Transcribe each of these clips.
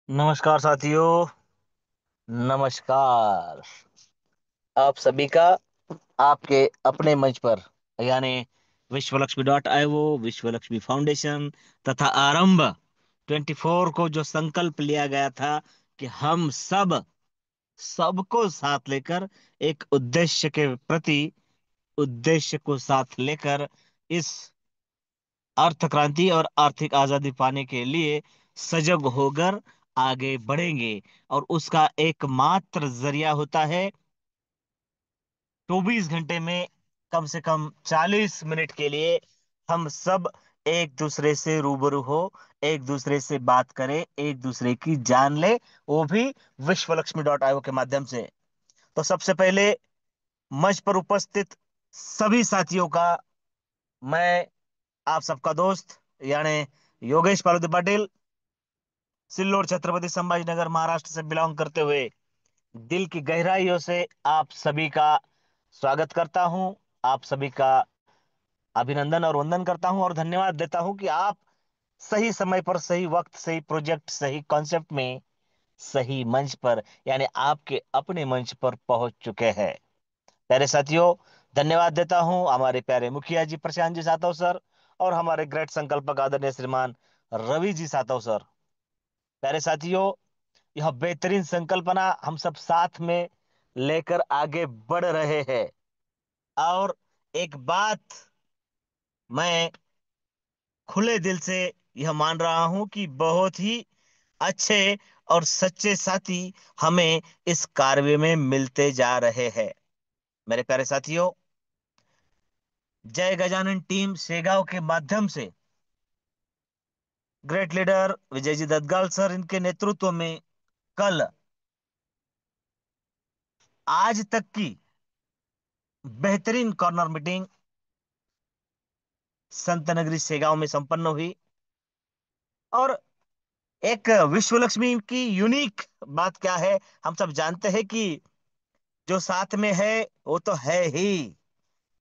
नमस्कार साथियों। नमस्कार आप सभी का आपके अपने मंच पर, यानी विश्व लक्ष्मी डॉट आईओ, विश्व लक्ष्मी फाउंडेशन तथा आरंभ 24 को जो संकल्प लिया गया था कि हम सबको साथ लेकर एक उद्देश्य के प्रति, उद्देश्य को साथ लेकर इस अर्थ क्रांति और आर्थिक आजादी पाने के लिए सजग होकर आगे बढ़ेंगे। और उसका एकमात्र जरिया होता है 24 घंटे में कम से कम 40 मिनट के लिए हम सब एक दूसरे से रूबरू हो, एक दूसरे से बात करें, एक दूसरे की जान ले, वो भी विश्वलक्ष्मी डॉट आईओ के माध्यम से। तो सबसे पहले मंच पर उपस्थित सभी साथियों का मैं, आप सबका दोस्त, यानी योगेश पार्वती पाटिल, सिल्लोड छत्रपति संभाजीनगर महाराष्ट्र से बिलोंग करते हुए दिल की गहराइयों से आप सभी का स्वागत करता हूं। आप सभी का अभिनंदन और वंदन करता हूं और धन्यवाद देता हूं कि आप सही समय पर, सही वक्त, सही प्रोजेक्ट, सही कॉन्सेप्ट में, सही मंच पर, यानी आपके अपने मंच पर पहुंच चुके हैं। प्यारे साथियों, धन्यवाद देता हूं हमारे प्यारे मुखिया जी प्रशांत जी सातव सर और हमारे ग्रेट संकल्पक आदरणीय श्रीमान रवि जी सातव सर। प्यारे साथियों, यह बेहतरीन संकल्पना हम सब साथ में लेकर आगे बढ़ रहे हैं। और एक बात मैं खुले दिल से यह मान रहा हूं कि बहुत ही अच्छे और सच्चे साथी हमें इस कार्य में मिलते जा रहे हैं। मेरे प्यारे साथियों, जय गजानन टीम सेगांव के माध्यम से great leader Vijay ji दत्तगाल sir, इनके नेतृत्व में कल आज तक की बेहतरीन कॉर्नर मीटिंग संत नगरी सेगांव में संपन्न हुई। और एक विश्व लक्ष्मी की यूनिक बात क्या है, हम सब जानते हैं कि जो साथ में है वो तो है ही,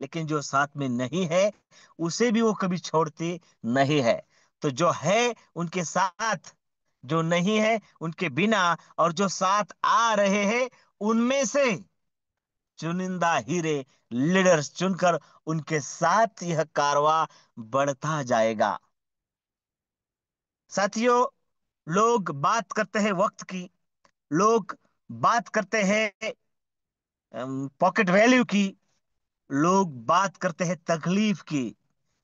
लेकिन जो साथ में नहीं है उसे भी वो कभी छोड़ती नहीं है। तो जो है उनके साथ, जो नहीं है उनके बिना, और जो साथ आ रहे हैं उनमें से चुनिंदा हीरे, लीडर्स चुनकर उनके साथ यह कारवां बढ़ता जाएगा। साथियों, लोग बात करते हैं वक्त की, लोग बात करते हैं पॉकेट वैल्यू की, लोग बात करते हैं तकलीफ की,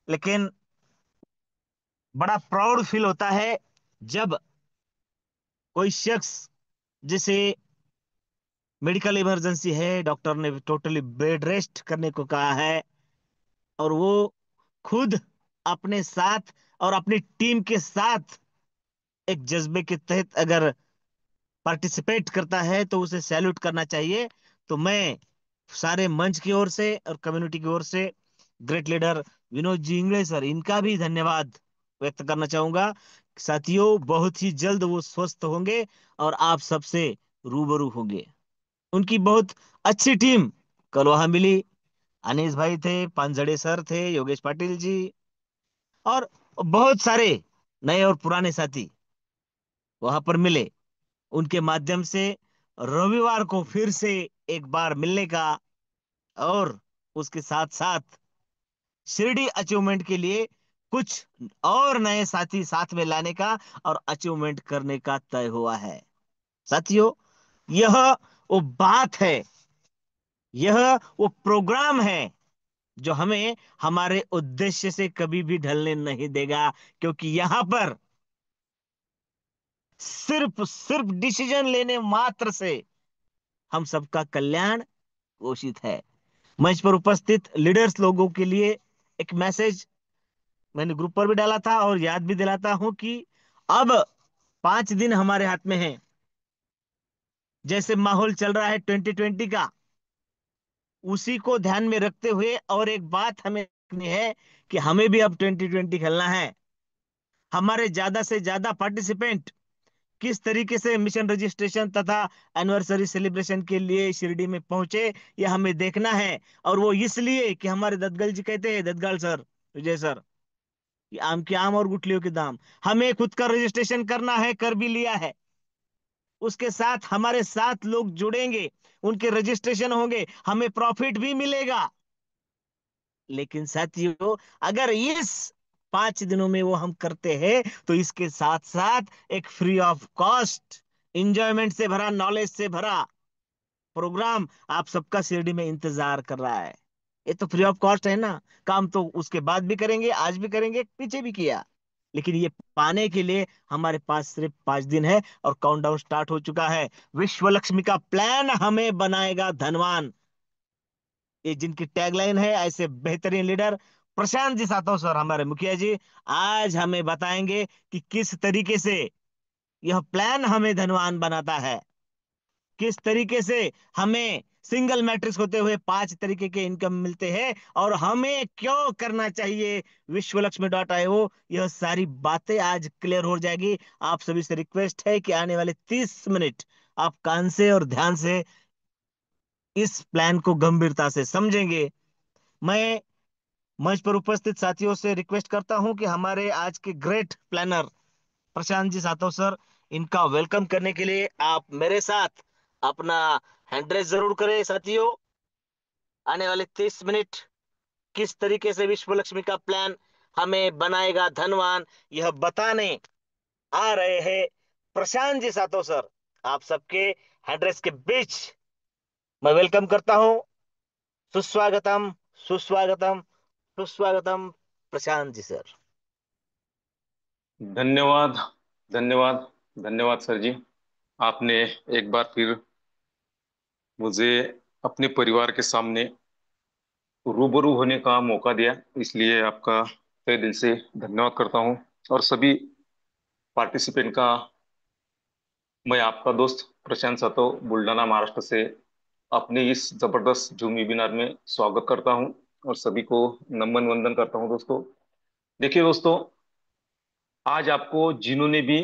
लेकिन बड़ा प्राउड फील होता है जब कोई शख्स, जिसे मेडिकल इमरजेंसी है, डॉक्टर ने टोटली बेड रेस्ट करने को कहा है, और वो खुद अपने साथ और अपनी टीम के साथ एक जज्बे के तहत अगर पार्टिसिपेट करता है तो उसे सैल्यूट करना चाहिए। तो मैं सारे मंच की ओर से और कम्युनिटी की ओर से great leader Vinod ji Ingle sir, इनका भी धन्यवाद व्यक्त करना चाहूंगा। साथियों, बहुत ही जल्द वो स्वस्थ होंगे और आप सबसे रूबरू होंगे। उनकी बहुत अच्छी टीम कल वहां मिली। अनीस भाई थे, पांजड़े सर थे, योगेश पाटिल जी और बहुत सारे नए और पुराने साथी वहां पर मिले। उनके माध्यम से रविवार को फिर से एक बार मिलने का, और उसके साथ साथ शिरडी अचीवमेंट के लिए कुछ और नए साथी साथ में लाने का और अचीवमेंट करने का तय हुआ है। साथियों, यह वो बात है, यह वो प्रोग्राम है जो हमें हमारे उद्देश्य से कभी भी ढलने नहीं देगा, क्योंकि यहां पर सिर्फ सिर्फ डिसीजन लेने मात्र से हम सबका कल्याण घोषित है। मंच पर उपस्थित लीडर्स लोगों के लिए एक मैसेज मैंने ग्रुप पर भी डाला था और याद भी दिलाता हूं कि अब 5 दिन हमारे हाथ में है। जैसे माहौल चल रहा है 2020 का, उसी को ध्यान में रखते हुए और एक बात हमें रखनी है कि हमें भी अब 2020 खेलना है। हमारे ज्यादा से ज्यादा पार्टिसिपेंट किस तरीके से मिशन रजिस्ट्रेशन तथा एनिवर्सरी सेलिब्रेशन के लिए शिरडी में पहुंचे, यह हमें देखना है। और वो इसलिए कि हमारे दत्तगल जी कहते हैं, दत्तगाल सर, विजय सर, कि आम के आम और गुठलियों के दाम। हमें खुद का रजिस्ट्रेशन करना है, कर भी लिया है। उसके साथ हमारे साथ लोग जुड़ेंगे, उनके रजिस्ट्रेशन होंगे, हमें प्रॉफिट भी मिलेगा। लेकिन साथियों, अगर इस 5 दिनों में वो हम करते हैं, तो इसके साथ साथ एक फ्री ऑफ कॉस्ट, इंजॉयमेंट से भरा, नॉलेज से भरा प्रोग्राम आप सबका शिरडी में इंतजार कर रहा है। ये तो फ्री ऑफ कॉस्ट है ना। काम तो उसके बाद भी करेंगे, आज भी करेंगे, पीछे भी किया। लेकिन ये पाने के लिए हमारे पास सिर्फ 5 दिन है और काउंटडाउन स्टार्ट हो चुका है। विश्व लक्ष्मी का प्लान हमें बनाएगा धनवान, ये जिनकी टैगलाइन है, ऐसे बेहतरीन लीडर प्रशांत जी सातव सर, हमारे मुखिया जी, आज हमें बताएंगे कि किस तरीके से यह प्लान हमें धनवान बनाता है, किस तरीके से हमें सिंगल मैट्रिक्स होते हुए 5 तरीके के इनकम मिलते हैं, और हमें क्यों करना चाहिए विश्वलक्ष्मी.io। यह सारी बातें आज क्लियर हो जाएगी। आप सभी से रिक्वेस्ट है कि आने वाले 30 मिनट आप कान से और ध्यान से इस प्लान को गंभीरता से समझेंगे। मैं मंच पर उपस्थित साथियों से रिक्वेस्ट करता हूं कि हमारे आज के great planner Prashant ji Satav sir, इनका वेलकम करने के लिए आप मेरे साथ अपना हैंड रेस जरूर करें साथियों। आने वाले 30 मिनट किस तरीके से विश्व लक्ष्मी का प्लान हमें बनाएगा धनवान, यह बताने आ रहे हैं प्रशांत जी सातव सर। आप सबके हैंड रेस के बीच मैं वेलकम करता हूं। सुस्वागतम, सुस्वागतम, सुस्वागतम प्रशांत जी सर। धन्यवाद, धन्यवाद, धन्यवाद सर जी। आपने एक बार फिर मुझे अपने परिवार के सामने रूबरू होने का मौका दिया, इसलिए आपका तहे दिल से धन्यवाद करता हूं। और सभी पार्टिसिपेंट का मैं आपका दोस्त प्रशांत सातव बुल्डाना महाराष्ट्र से अपने इस जबरदस्त जूम वेबिनार में स्वागत करता हूं और सभी को नमन वंदन करता हूं दोस्तों। देखिए दोस्तों, आज आपको जिन्होंने भी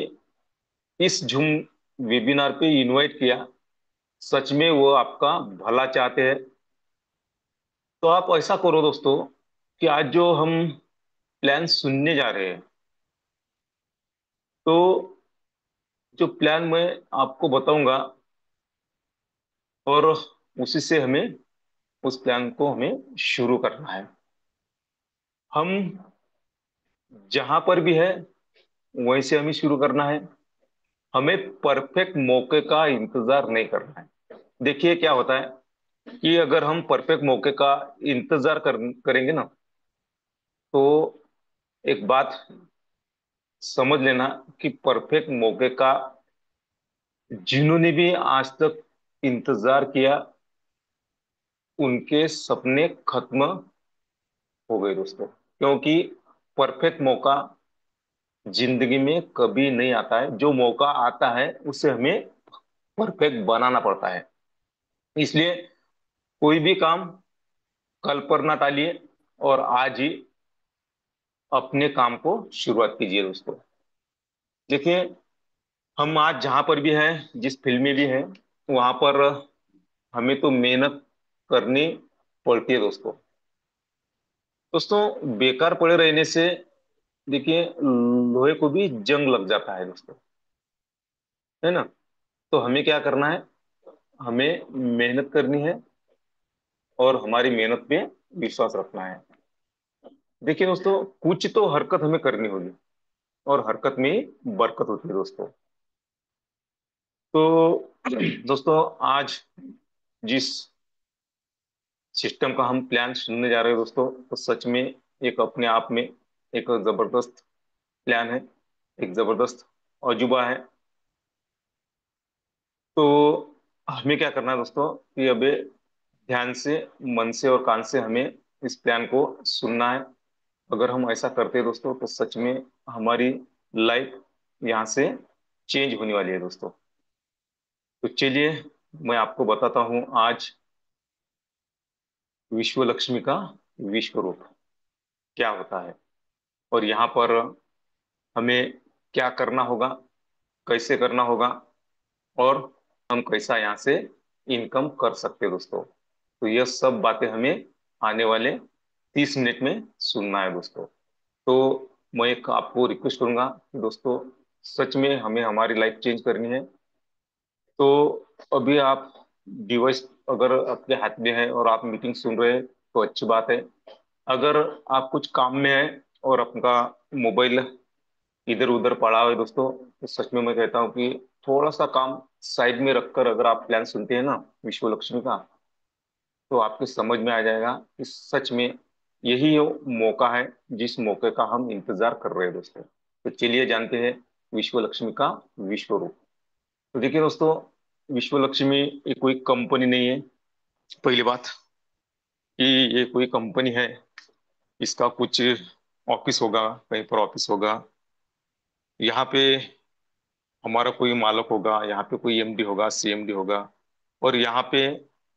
इस जूम वेबिनार पे इनवाइट किया, सच में वो आपका भला चाहते हैं। तो आप ऐसा करो दोस्तों कि आज जो हम प्लान सुनने जा रहे हैं, तो जो प्लान मैं आपको बताऊंगा, और उसी से हमें उस प्लान को हमें शुरू करना है। हम जहां पर भी है वहीं से हमें शुरू करना है। हमें परफेक्ट मौके का इंतजार नहीं करना है। देखिए क्या होता है कि अगर हम परफेक्ट मौके का इंतजार करेंगे ना, तो एक बात समझ लेना कि परफेक्ट मौके का जिन्होंने भी आज तक इंतजार किया, उनके सपने खत्म हो गए दोस्तों। क्योंकि परफेक्ट मौका जिंदगी में कभी नहीं आता है। जो मौका आता है उसे हमें परफेक्ट बनाना पड़ता है। इसलिए कोई भी काम कल पर ना टालिए और आज ही अपने काम को शुरुआत कीजिए दोस्तों। देखिए, हम आज जहां पर भी हैं, जिस फील्ड में भी हैं, वहां पर हमें तो मेहनत करनी पड़ती है दोस्तों। दोस्तों, बेकार पड़े रहने से देखिए लोहे को भी जंग लग जाता है दोस्तों, है ना। तो हमें क्या करना है, हमें मेहनत करनी है और हमारी मेहनत पे विश्वास रखना है। देखिए दोस्तों, कुछ तो हरकत हमें करनी होगी और हरकत में ही बरकत होती है दोस्तों। तो दोस्तों, आज जिस सिस्टम का हम प्लान सुनने जा रहे हैं दोस्तों, तो सच में एक अपने आप में एक जबरदस्त प्लान है, एक जबरदस्त अजूबा है। तो हमें क्या करना है दोस्तों कि अबे ध्यान से, मन से और कान से हमें इस प्लान को सुनना है। अगर हम ऐसा करते हैं दोस्तों, तो सच में हमारी लाइफ यहाँ से चेंज होने वाली है दोस्तों। तो चलिए, मैं आपको बताता हूँ आज विश्व लक्ष्मी का विश्व रूप क्या होता है, और यहाँ पर हमें क्या करना होगा, कैसे करना होगा, और हम कैसा यहाँ से इनकम कर सकते हैं दोस्तों। तो यह सब बातें हमें आने वाले 30 मिनट में सुनना है दोस्तों। तो मैं एक आपको रिक्वेस्ट करूंगा कि दोस्तों, सच में हमें हमारी लाइफ चेंज करनी है। तो अभी आप डिवाइस अगर आपके हाथ में है और आप मीटिंग सुन रहे हैं तो अच्छी बात है। अगर आप कुछ काम में है और आपका मोबाइल इधर उधर पड़ा हुआ है दोस्तों, तो सच में मैं कहता हूँ कि थोड़ा सा काम साइड में रखकर अगर आप प्लान सुनते हैं ना विश्व लक्ष्मी का, तो आपको समझ में आ जाएगा कि सच में यही वो मौका है जिस मौके का हम इंतजार कर रहे हैं दोस्तों। तो चलिए जानते हैं विश्व लक्ष्मी का विश्व रूप। तो देखिए दोस्तों, विश्व लक्ष्मी ये कोई कंपनी नहीं है। पहली बात कि ये कोई कंपनी है, इसका कुछ ऑफिस होगा, कहीं पर ऑफिस होगा, यहाँ पे हमारा कोई मालक होगा, यहाँ पे कोई एमडी होगा, सीएमडी होगा, और यहाँ पे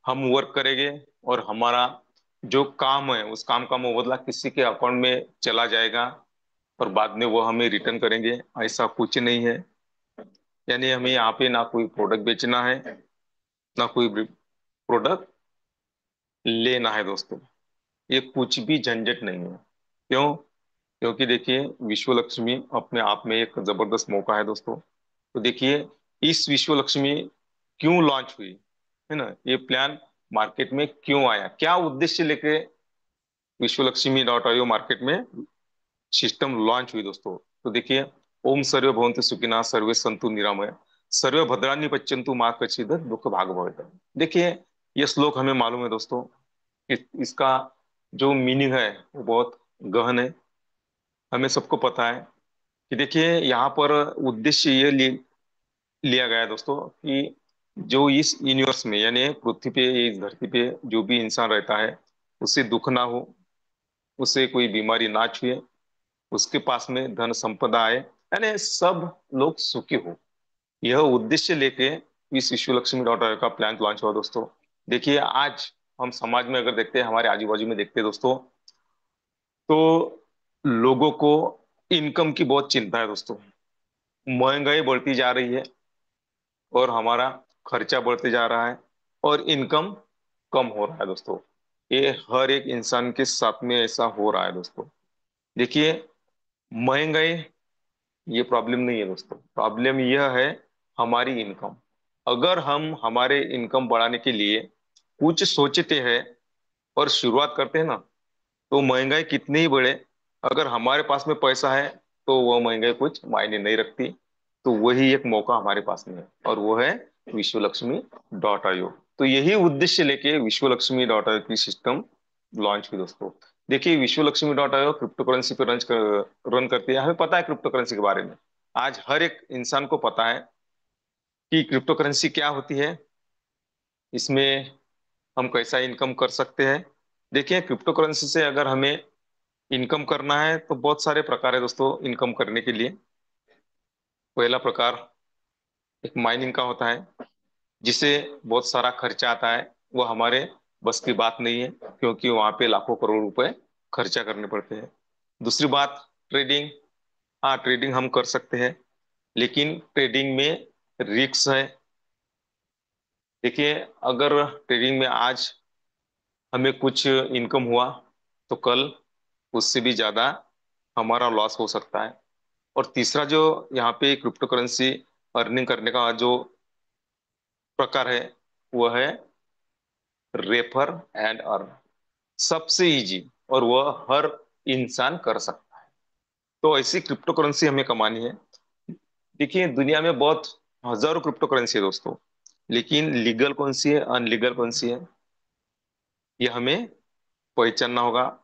हम वर्क करेंगे और हमारा जो काम है उस काम का मुबदला किसी के अकाउंट में चला जाएगा और बाद में वो हमें रिटर्न करेंगे। ऐसा कुछ नहीं है। यानी हमें यहाँ पे ना कोई प्रोडक्ट बेचना है, ना कोई प्रोडक्ट लेना है दोस्तों। ये कुछ भी झंझट नहीं है। क्यों? क्योंकि देखिए विश्व लक्ष्मी अपने आप में एक जबरदस्त मौका है दोस्तों। तो देखिए इस विश्व लक्ष्मी क्यों लॉन्च हुई, है ना, ये प्लान मार्केट में क्यों आया, क्या उद्देश्य लेके विश्व लक्ष्मी डॉट आईओ मार्केट में सिस्टम लॉन्च हुई दोस्तों। तो देखिए, ओम सर्वे भवन्तु सुखिनः सर्वे सन्तु निरामया सर्वे भद्राणि पश्यन्तु माँ कश्चित् दुख भाग भवेत्। देखिए ये श्लोक हमें मालूम है दोस्तों कि इसका जो मीनिंग है वो बहुत गहन है। हमें सबको पता है कि देखिए यहाँ पर उद्देश्य ये लिया गया है दोस्तों कि जो इस यूनिवर्स में यानी पृथ्वी पे, इस धरती पे जो भी इंसान रहता है उसे दुख ना हो, उसे कोई बीमारी ना छुए, उसके पास में धन संपदा आए, यानी सब लोग सुखी हो। यह उद्देश्य लेके इस विश्व लक्ष्मी डॉट का प्लान लॉन्च हुआ दोस्तों। देखिए आज हम समाज में अगर देखते हैं, हमारे आजू बाजू में देखते हैं दोस्तों, तो लोगों को इनकम की बहुत चिंता है दोस्तों। महंगाई बढ़ती जा रही है और हमारा खर्चा बढ़ते जा रहा है और इनकम कम हो रहा है दोस्तों। ये हर एक इंसान के साथ में ऐसा हो रहा है दोस्तों। देखिए महंगाई ये प्रॉब्लम नहीं है दोस्तों, प्रॉब्लम यह है हमारी इनकम। अगर हम हमारे इनकम बढ़ाने के लिए कुछ सोचते हैं और शुरुआत करते हैं ना, तो महंगाई कितनी ही बढ़े, अगर हमारे पास में पैसा है तो वह महंगाई कुछ मायने नहीं रखती। तो वही एक मौका हमारे पास में है और वो है विश्व लक्ष्मी डॉट आईओ। तो यही उद्देश्य लेके विश्व लक्ष्मी डॉट आईओ की सिस्टम लॉन्च हुई दोस्तों। देखिए विश्व Lakshmi dot IO crypto currency पे रन करती है। हमें पता है क्रिप्टो करेंसी के बारे में। आज हर एक इंसान को पता है कि क्रिप्टो करेंसी क्या होती है, इसमें हम कैसा इनकम कर सकते हैं। देखिए क्रिप्टो करेंसी से अगर हमें इनकम करना है तो बहुत सारे प्रकार है दोस्तों इनकम करने के लिए। पहला प्रकार एक माइनिंग का होता है, जिसे बहुत सारा खर्चा आता है। वो हमारे बस की बात नहीं है, क्योंकि वहां पे लाखों करोड़ रुपए खर्चा करने पड़ते हैं। दूसरी बात ट्रेडिंग। हाँ ट्रेडिंग हम कर सकते हैं, लेकिन ट्रेडिंग में रिस्क है। देखिए अगर ट्रेडिंग में आज हमें कुछ इनकम हुआ तो कल उससे भी ज्यादा हमारा लॉस हो सकता है। और तीसरा जो यहाँ पे क्रिप्टो करेंसी अर्निंग करने का जो प्रकार है वो है रेफर एंड अर्न। सबसे इजी और वह हर इंसान कर सकता है। तो ऐसी क्रिप्टो करेंसी हमें कमानी है। देखिए दुनिया में बहुत हजारों क्रिप्टो करेंसी है दोस्तों, लेकिन लीगल कौन सी है, अनलीगल कौन सी है, ये हमें पहचानना होगा।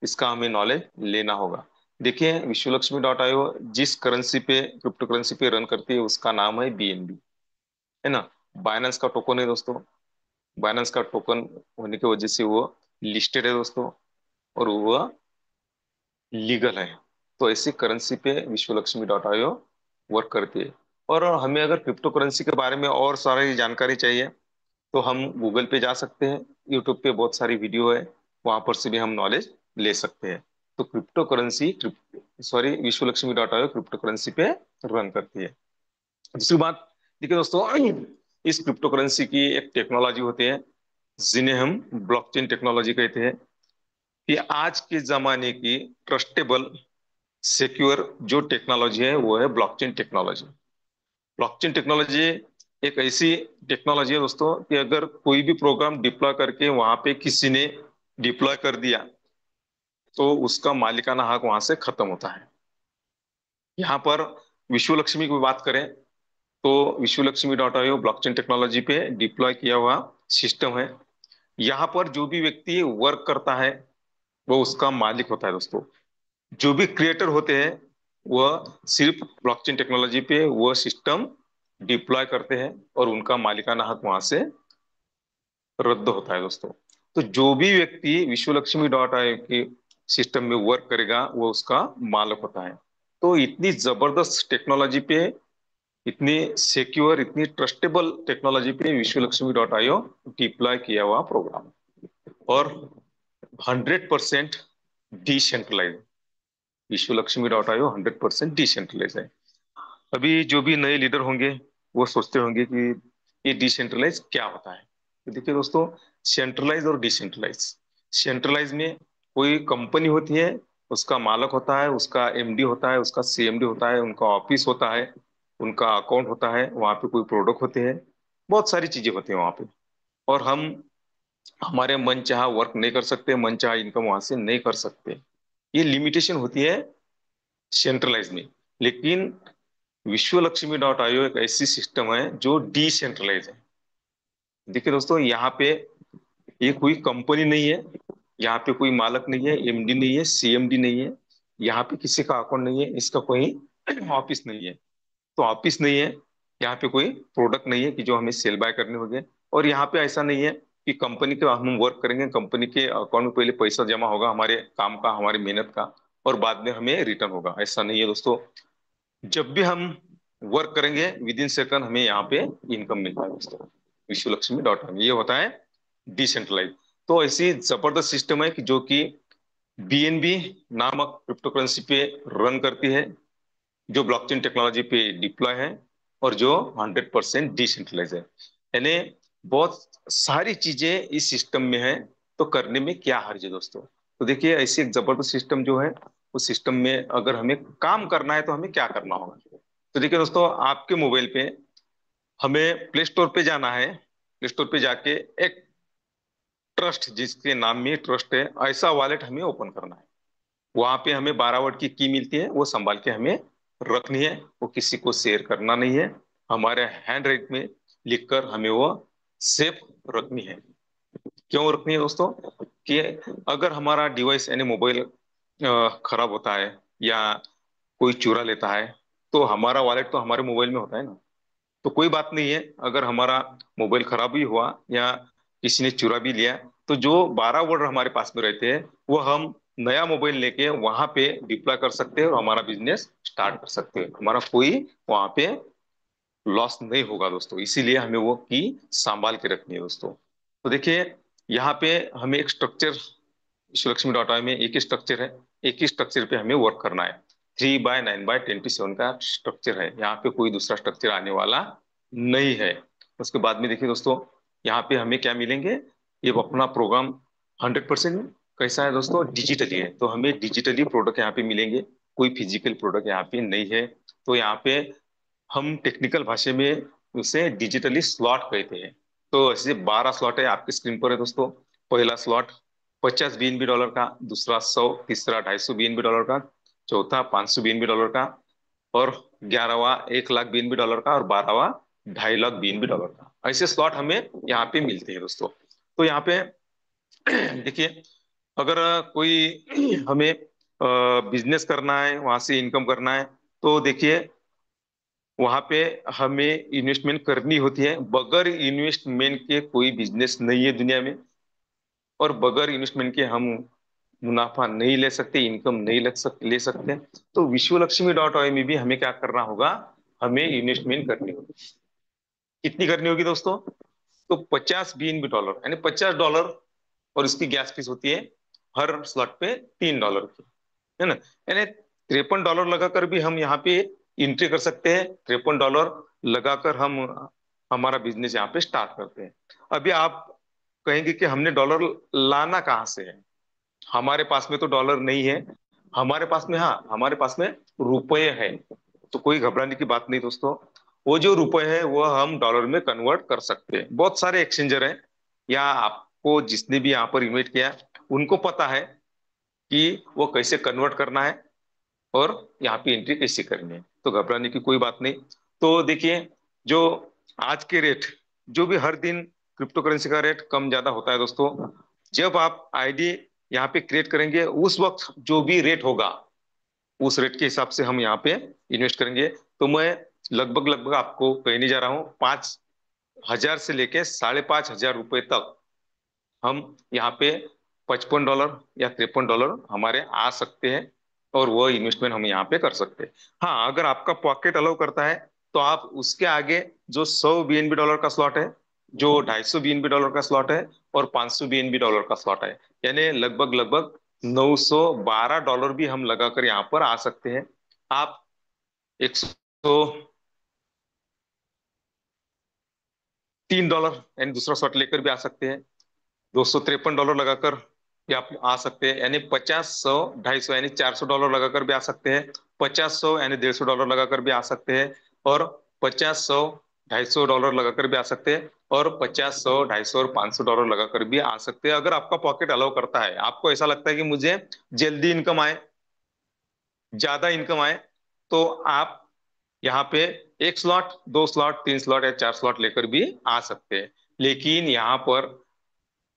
इसका हमें नॉलेज लेना होगा। देखिए विश्व लक्ष्मी डॉट आईओ जिस करेंसी पे, क्रिप्टो करेंसी पे रन करती है उसका नाम है बीएनबी, है ना। बाइनेंस का टोकन है दोस्तों। बाइनेंस का टोकन होने की वजह से वो लिस्टेड है दोस्तों, और वो लीगल है। तो ऐसी करेंसी पे विश्व लक्ष्मी डॉट आईओ वर्क करती है। और हमें अगर क्रिप्टो करेंसी के बारे में और सारी जानकारी चाहिए तो हम गूगल पे जा सकते हैं, यूट्यूब पे बहुत सारी वीडियो है, वहां पर से भी हम नॉलेज ले सकते हैं। तो क्रिप्टो करेंसी सॉरी विश्व Lakshmi dot IO crypto currency पे रन करती है। दूसरी बात, देखिए दोस्तों, इस क्रिप्टो करेंसी की एक टेक्नोलॉजी होती है जिन्हें हम ब्लॉकचेन टेक्नोलॉजी कहते हैं। कि आज के जमाने की ट्रस्टेबल सिक्योर जो टेक्नोलॉजी है वो है ब्लॉकचेन टेक्नोलॉजी। ब्लॉकचेन टेक्नोलॉजी एक ऐसी टेक्नोलॉजी है दोस्तों कि अगर कोई भी प्रोग्राम डिप्लॉय करके वहां पे किसी ने डिप्लॉय कर दिया तो उसका मालिकाना हक वहां से खत्म होता है। यहाँ पर विश्व लक्ष्मी की बात करें तो विश्व Lakshmi dot IO blockchain technology पे डिप्लॉय किया हुआ सिस्टम है। यहाँ पर जो भी व्यक्ति वर्क करता है वो उसका मालिक होता है दोस्तों। जो भी क्रिएटर होते हैं वह सिर्फ ब्लॉकचेन टेक्नोलॉजी पे वह सिस्टम डिप्लॉय करते हैं और उनका मालिकाना हक वहां से रद्द होता है दोस्तों। तो जो भी व्यक्ति विश्व लक्ष्मी डॉट आई के सिस्टम में वर्क करेगा वो उसका मालिक होता है। तो इतनी जबरदस्त टेक्नोलॉजी पे, इतनी सिक्योर, इतनी ट्रस्टेबल टेक्नोलॉजी पे विश्व लक्ष्मी डॉट आईओ डिप्लॉय किया हुआ प्रोग्राम और 100% डिसेंट्रलाइज। विश्व लक्ष्मी डॉट आईओ 100% डिसेंट्रलाइज है। अभी जो भी नए लीडर होंगे वो सोचते होंगे कि ये डिसेंट्रलाइज क्या होता है। तो देखिए दोस्तों, सेंट्रलाइज और डिसेंट्रलाइज, सेंट्रलाइज में कोई कंपनी होती है, उसका मालक होता है, उसका एमडी होता है, उसका सीएमडी होता है, उनका ऑफिस होता है, उनका अकाउंट होता है, वहां पे कोई प्रोडक्ट होते हैं, बहुत सारी चीजें होती हैं वहां पे। और हम हमारे मन चाहा वर्क नहीं कर सकते, मन चाहा इनकम वहां से नहीं कर सकते। ये लिमिटेशन होती है सेंट्रलाइज में। लेकिन विश्व लक्ष्मी डॉट आईओ एक ऐसी सिस्टम है जो डिसेंट्रलाइज है। देखिए दोस्तों, यहाँ पे ये कोई कंपनी नहीं है, यहाँ पे कोई मालक नहीं है, एमडी नहीं है, सीएमडी नहीं है, यहाँ पे किसी का अकाउंट नहीं है, इसका कोई ऑफिस नहीं है। तो ऑफिस नहीं है, यहाँ पे कोई प्रोडक्ट नहीं है कि जो हमें सेल बाय करने होंगे। और यहाँ पे ऐसा नहीं है कि कंपनी के हम वर्क करेंगे, कंपनी के अकाउंट में पहले पैसा जमा होगा हमारे काम का, हमारी मेहनत का, और बाद में हमें रिटर्न होगा। ऐसा नहीं है दोस्तों। जब भी हम वर्क करेंगे विद इन सेकंड हमें यहाँ पे इनकम मिलता है दोस्तों। विश्व लक्ष्मी डॉट कॉम ये होता है डिसेंट्रलाइज। तो ऐसी जबरदस्त सिस्टम है कि जो कि बीएनबी नामक क्रिप्टो करेंसी पे रन करती है, जो ब्लॉकचेन टेक्नोलॉजी पे डिप्लॉय है और जो 100% डिसेंट्रलाइज है। यानी बहुत सारी चीजें इस सिस्टम में है। तो करने में क्या हर्ज है दोस्तों। तो देखिए, ऐसी एक जबरदस्त सिस्टम जो है, उस सिस्टम में अगर हमें काम करना है तो हमें क्या करना होगा। तो देखिए दोस्तों, आपके मोबाइल पे हमें प्ले स्टोर पे जाना है। प्ले स्टोर पे जाके एक ट्रस्ट, जिसके नाम में ट्रस्ट है, ऐसा वॉलेट हमें ओपन करना है। वहां पे हमें 12 वर्ड की मिलती है, वो संभाल के हमें रखनी है। वो किसी को शेयर करना नहीं है। हमारे हैंड राइट में लिखकर हमें वो सेफ रखनी है। क्यों रखनी है दोस्तों? कि अगर हमारा डिवाइस यानी मोबाइल खराब होता है या कोई चुरा लेता है, तो हमारा वॉलेट तो हमारे मोबाइल में होता है ना। तो कोई बात नहीं है, अगर हमारा मोबाइल खराब भी हुआ या किसी ने चुरा भी लिया, तो जो 12 वर्ड हमारे पास में रहते हैं वो हम नया मोबाइल लेके वहां पे डिप्लॉय कर सकते हैं और हमारा बिजनेस स्टार्ट कर सकते हैं। हमारा कोई वहां पे लॉस नहीं होगा दोस्तों। इसीलिए हमें वो की संभाल के रखनी है दोस्तों। तो देखिए, यहाँ पे हमें एक स्ट्रक्चर, लक्ष्मी डॉट आई में एक ही स्ट्रक्चर है, एक ही स्ट्रक्चर पे हमें वर्क करना है। 3/9/27 का स्ट्रक्चर है, यहाँ पे कोई दूसरा स्ट्रक्चर आने वाला नहीं है। उसके बाद में देखिए दोस्तों, यहाँ पे हमें क्या मिलेंगे, ये अपना प्रोग्राम 100% कैसा है दोस्तों, डिजिटली है। तो हमें डिजिटली प्रोडक्ट यहाँ पे मिलेंगे, कोई फिजिकल प्रोडक्ट यहाँ पे नहीं है। तो यहाँ पे हम टेक्निकल भाषा में उसे डिजिटली स्लॉट कहते हैं। तो ऐसे 12 स्लॉट है आपकी स्क्रीन पर है दोस्तों। पहला स्लॉट 50 BNB डॉलर का, दूसरा 100, तीसरा 250 BNB डॉलर का, चौथा 500 BNB डॉलर का, और 11वां 1 लाख BNB डॉलर का, और 12वां 2.5 लाख BNB डॉलर का। ऐसे स्लॉट हमें यहाँ पे मिलते हैं दोस्तों। तो यहाँ पे देखिए, अगर कोई हमें बिजनेस करना है, वहां से इनकम करना है, तो देखिए वहां पे हमें इन्वेस्टमेंट करनी होती है। बगैर इन्वेस्टमेंट के कोई बिजनेस नहीं है दुनिया में, और बगैर इन्वेस्टमेंट के हम मुनाफा नहीं ले सकते, इनकम नहीं ले सकते। तो विश्व लक्ष्मी डॉट आई में भी हमें क्या करना होगा, हमें इन्वेस्टमेंट करनी होगी। कितनी करनी होगी दोस्तों? तो 50 BNB डॉलर यानी $50, और इसकी गैस फीस होती है हर स्लॉट पे $3 की, है ना। यानी $53 लगाकर भी हम यहाँ पे एंट्री कर सकते हैं। $53 लगाकर हम हमारा बिजनेस यहाँ पे स्टार्ट करते हैं। अभी आप कहेंगे कि हमने डॉलर लाना कहाँ से है, हमारे पास में तो डॉलर नहीं है। हमारे पास में, हाँ, हमारे पास में रुपए है। तो कोई घबराने की बात नहीं दोस्तों। वो जो रुपए है वो हम डॉलर में कन्वर्ट कर सकते हैं। बहुत सारे एक्सचेंजर हैं, या आपको जिसने भी यहाँ पर इन्वेस्ट किया उनको पता है कि वो कैसे कन्वर्ट करना है और यहाँ पे एंट्री कैसे करनी है। तो घबराने की कोई बात नहीं। तो देखिए, जो आज के रेट, जो भी हर दिन क्रिप्टो करेंसी का रेट कम ज्यादा होता है दोस्तों। जब आप आईडी यहाँ पे क्रिएट करेंगे, उस वक्त जो भी रेट होगा उस रेट के हिसाब से हम यहाँ पे इन्वेस्ट करेंगे। तो मैं लगभग लगभग आपको कहने जा रहा हूँ, 5,000 से लेके 5,500 रुपए तक हम यहाँ पे $55 या $53 हमारे आ सकते हैं, और वो इन्वेस्टमेंट हम यहाँ पे कर सकते हैं। हाँ, अगर आपका पॉकेट अलाउ करता है तो आप उसके आगे जो 100 BNB डॉलर का स्लॉट है, जो 250 BNB डॉलर का स्लॉट है, और 500 BNB डॉलर का स्लॉट है, यानी लगभग लगभग $912 भी हम लगाकर यहाँ पर आ सकते हैं। आप 103 डॉलर यानी दूसरा स्लॉट लेकर भी आ सकते हैं। $253 लगाकर भी आप आ सकते हैं, यानी 50, 100, 250 यानी $400 लगाकर भी आ सकते हैं। 50, 100 यानी $150 लगाकर भी आ सकते हैं। और 50, 100, $250 लगाकर भी आ सकते हैं। और 50, 100, 250 और $500 लगाकर भी आ सकते हैं, अगर आपका पॉकेट अलाउ करता है। आपको ऐसा लगता है कि मुझे जल्दी इनकम आए, ज्यादा इनकम आए, तो आप यहाँ पे एक स्लॉट, दो स्लॉट, तीन स्लॉट या चार स्लॉट लेकर भी आ सकते हैं। लेकिन यहाँ पर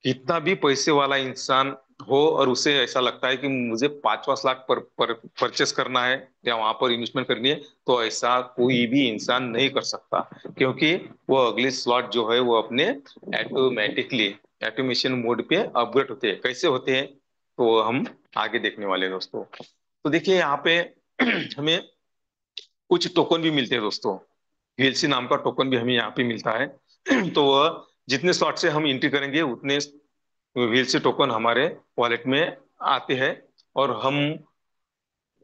कितना भी पैसे वाला इंसान हो और उसे ऐसा लगता है कि मुझे 5 लाख परचेस करना है या वहां पर इन्वेस्टमेंट करनी है, तो ऐसा कोई भी इंसान नहीं कर सकता। क्योंकि वो अगले स्लॉट जो है वो अपने ऑटोमेटिकली ऑटोमेशन मोड पे अपग्रेड होते हैं। कैसे होते हैं तो हम आगे देखने वाले हैं दोस्तों। तो देखिए यहाँ पे हमें कुछ टोकन भी मिलते हैं दोस्तों। वीएलसी नाम का टोकन भी हमें यहाँ पे मिलता है। तो वह जितने स्लॉट से हम एंट्री करेंगे उतने वीएलसी टोकन हमारे वॉलेट में आते हैं, और हम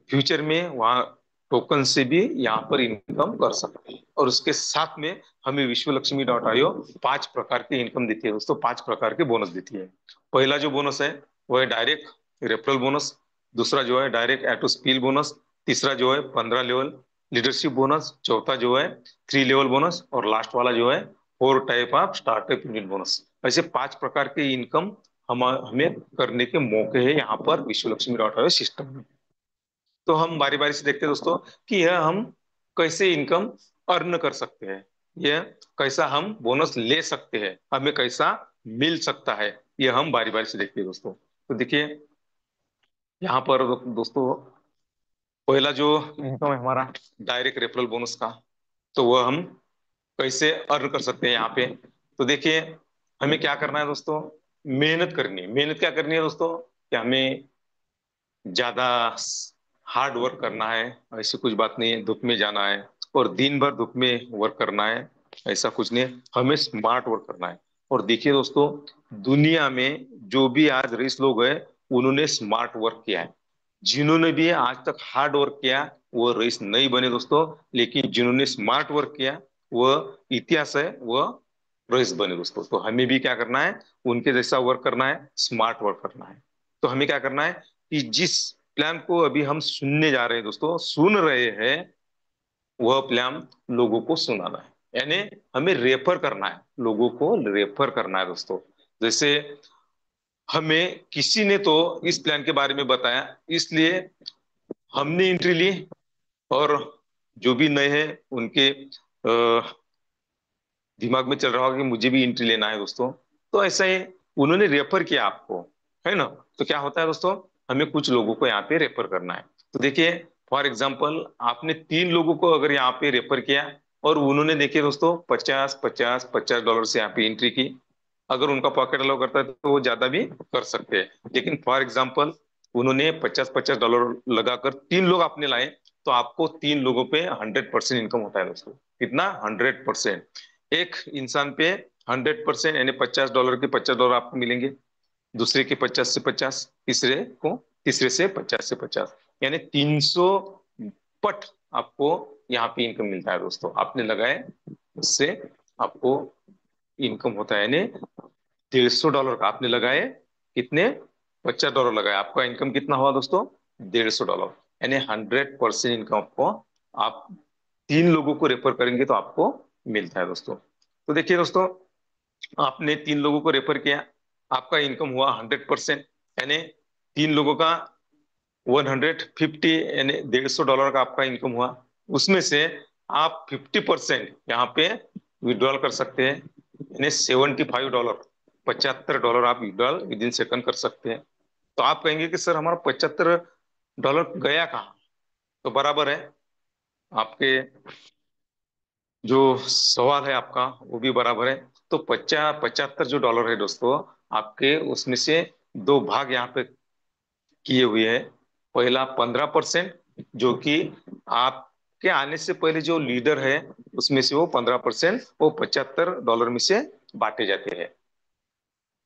फ्यूचर में वहाँ टोकन से भी यहाँ पर इनकम कर सकते हैं। और उसके साथ में हमें विश्व लक्ष्मी डॉट आईओ 5 प्रकार के इनकम देती है दोस्तों, 5 प्रकार के बोनस देती है। पहला जो बोनस है वो है डायरेक्ट रेफरल बोनस। दूसरा जो है डायरेक्ट एटो स्पील बोनस। तीसरा जो है 15 लेवल लीडरशिप बोनस। चौथा जो है 3 लेवल बोनस। और लास्ट वाला जो है 4 type of startup unit bonus. ऐसे 5 प्रकार के इनकम हमें करने के मौके हैं यहाँ पर विश्व लक्ष्मी डॉट आईओ सिस्टम में। तो हम बारी बारी से देखते हैं दोस्तों कि यह हम कैसे इनकम अर्न कर सकते हैं, यह कैसा हम बोनस ले सकते हैं, हमें कैसा मिल सकता है, यह हम बारी बारी से देखते हैं दोस्तों। तो देखिए यहाँ पर दोस्तों, पहला जो इनकम है हमारा डायरेक्ट रेफरल बोनस का, तो वह हम कैसे अर्न कर सकते हैं यहाँ पे। तो देखिए, हमें क्या करना है दोस्तों, मेहनत करनी है। मेहनत क्या करनी है दोस्तों, कि हमें ज्यादा हार्ड वर्क करना है, ऐसी कुछ बात नहीं है। धूप में जाना है और दिन भर धूप में वर्क करना है, ऐसा कुछ नहीं है। हमें स्मार्ट वर्क करना है। और देखिए दोस्तों, दुनिया में जो भी आज रईस लोग हैं उन्होंने स्मार्ट वर्क किया है। जिन्होंने भी आज तक हार्ड वर्क किया वो रईस नहीं बने दोस्तों, लेकिन जिन्होंने स्मार्ट वर्क किया वो इतिहास है, वो रईस बने दोस्तों। तो हमें भी क्या करना है, उनके जैसा वर्क करना है, स्मार्ट वर्क करना है। तो हमें क्या करना है कि जिस प्लान को अभी हम सुनने जा रहे हैं दोस्तों, सुन रहे हैं, वह प्लान लोगों को सुनाना है, यानी हमें रेफर करना है, लोगों को रेफर करना है दोस्तों। जैसे हमें किसी ने तो इस प्लान के बारे में बताया, इसलिए हमने एंट्री ली, और जो भी नए हैं उनके दिमाग में चल रहा होगा कि मुझे भी एंट्री लेना है दोस्तों। तो ऐसा ही उन्होंने रेफर किया आपको, है ना। तो क्या होता है दोस्तों, हमें कुछ लोगों को यहाँ पे रेफर करना है। तो देखिए, फॉर एग्जाम्पल आपने 3 लोगों को अगर यहाँ पे रेफर किया, और उन्होंने देखिए दोस्तों 50, 50, $50 से यहाँ पे एंट्री की। अगर उनका पॉकेट अलाउ करता है तो वो ज्यादा भी कर सकते हैं, लेकिन फॉर एग्जाम्पल उन्होंने 50, 50 डॉलर लगाकर 3 लोग आपने लाए, तो आपको 3 लोगों पे 100% इनकम होता है दोस्तों। कितना, 100%। एक इंसान पे 100% यानी $50 के $50 आपको मिलेंगे। दूसरे के 50 से 50, तीसरे से 50 से 50, यानी 300 पट आपको यहाँ पे इनकम मिलता है दोस्तों। आपने लगाए, उससे आपको इनकम होता है, यानी $150 का आपने लगाए, कितने, $50 लगाए, आपका इनकम कितना हुआ दोस्तों, $150, यानी 100% इनकम आपको आप 3 लोगों को रेफर करेंगे तो आपको मिलता है दोस्तों। तो देखिए दोस्तों, आपने 3 लोगों को रेफर किया, आपका इनकम हुआ 100%, यानी 3 लोगों का 150, यानी $150 का आपका इनकम हुआ। उसमें से आप 50% यहाँ पे विड्रॉल कर सकते हैं, यानी $75, $75 आप विड्रॉल विद इन सेकंड कर सकते हैं। तो आप कहेंगे कि सर हमारा $75 गया कहाँ? तो बराबर है, आपके जो सवाल है आपका वो भी बराबर है। तो 75 जो डॉलर है दोस्तों, आपके उसमें से दो भाग यहाँ पे किए हुए हैं। पहला 15%, जो कि आपके आने से पहले जो लीडर है उसमें से वो 15%, वो $75 में से बांटे जाते हैं।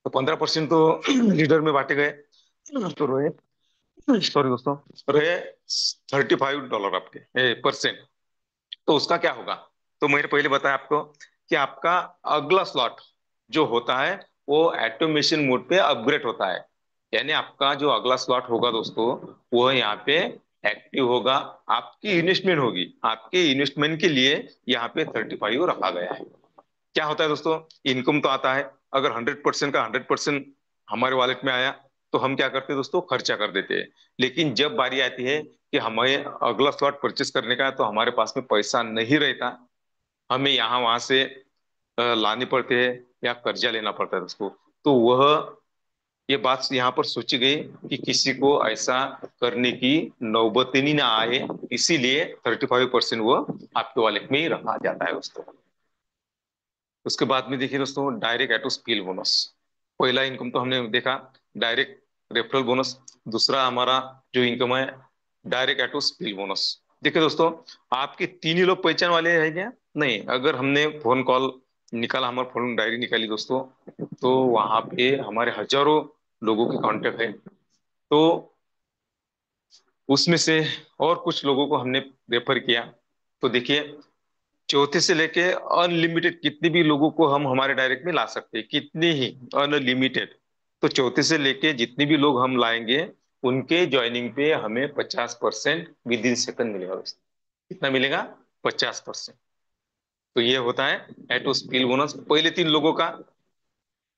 तो 15% तो लीडर में बांटे गए, तो रहे, सॉरी दोस्तों, रहे $35 आपके परसेंट। तो उसका क्या होगा? तो मैंने पहले बताया आपको कि आपका अगला स्लॉट जो होता है वो ऑटोमेशन मोड पे अपग्रेड होता है। यानी आपका जो अगला स्लॉट होगा दोस्तों, वो यहाँ पे एक्टिव होगा। आपकी इन्वेस्टमेंट होगी, आपके इन्वेस्टमेंट के लिए यहाँ पे 35 रखा गया है। क्या होता है दोस्तों, इनकम तो आता है, अगर 100% का 100% हमारे वॉलेट में आया तो हम क्या करते हैं दोस्तों, खर्चा कर देते हैं। लेकिन जब बारी आती है कि हमें अगला स्लॉट परचेस करने का है, तो हमारे पास में पैसा नहीं रहता, हमें यहाँ वहां से लाने पड़ते हैं या कर्जा लेना पड़ता है दोस्तों। तो वह ये बात यहाँ पर सोची गई कि किसी को ऐसा करने की नौबत ही ना आए, इसीलिए 35% वो आपके वॉलेट में ही रखा जाता है दोस्तों। उसके बाद में देखिए दोस्तों, डायरेक्ट एटो स्किल बोनस। पहला इनकम तो हमने देखा, डायरेक्ट रेफरल बोनस। दूसरा हमारा जो इनकम है, डायरेक्ट एटो स्किल बोनस। देखिए दोस्तों, आपके 3 ही लोग पहचान वाले हैं क्या? नहीं, अगर हमने फोन कॉल निकाला, हमारा फोन डायरी निकाली दोस्तों, तो वहां पे हमारे हजारों लोगों के कांटेक्ट है। तो उसमें से और कुछ लोगों को हमने रेफर किया। तो देखिए, चौथे से लेके अनलिमिटेड कितने भी लोगों को हम हमारे डायरेक्ट में ला सकते हैं, कितने ही, अनलिमिटेड। तो चौथे से लेके जितने भी लोग हम लाएंगे, उनके ज्वाइनिंग पे हमें 50% विद इन सेकंड मिलेगा दोस्तों। कितना मिलेगा? 50%। तो ये होता है एटो स्किल बोनस। पहले 3 लोगों का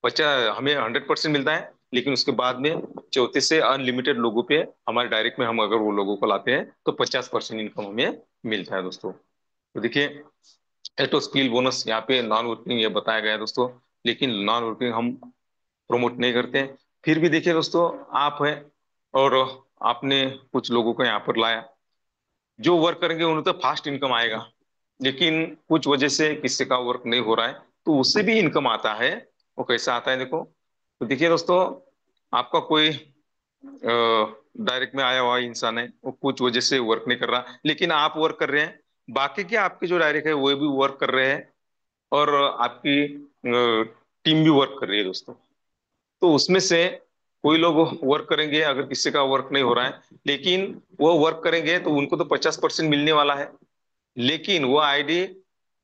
50 हमें 100% मिलता है, लेकिन उसके बाद में चौथे से अनलिमिटेड लोगों पे हमारे डायरेक्ट में हम अगर वो लोगों को लाते हैं तो 50% इनकम हमें मिलता है दोस्तों। तो देखिए, एटो स्किल बोनस यहाँ पे नॉन वर्किंग ये बताया गया है दोस्तों, लेकिन नॉन वर्किंग हम प्रमोट नहीं करते हैं। फिर भी देखिए दोस्तों, आप हैं और आपने कुछ लोगों को यहाँ पर लाया, जो वर्क करेंगे उन्हें तो फास्ट इनकम आएगा। लेकिन कुछ वजह से किसी का वर्क नहीं हो रहा है, तो उससे भी इनकम आता है। वो कैसा आता है देखो। तो देखिए दोस्तों, आपका कोई डायरेक्ट में आया हुआ इंसान है, वो कुछ वजह से वर्क नहीं कर रहा, लेकिन आप वर्क कर रहे हैं, बाकी के आपके जो डायरेक्ट है वो भी वर्क कर रहे हैं, और आपकी टीम भी वर्क कर रही है दोस्तों। तो उसमें से कोई लोग वर्क करेंगे, अगर किसी का वर्क नहीं हो रहा है, लेकिन वो वर्क करेंगे तो उनको तो 50% मिलने वाला है। लेकिन वो आईडी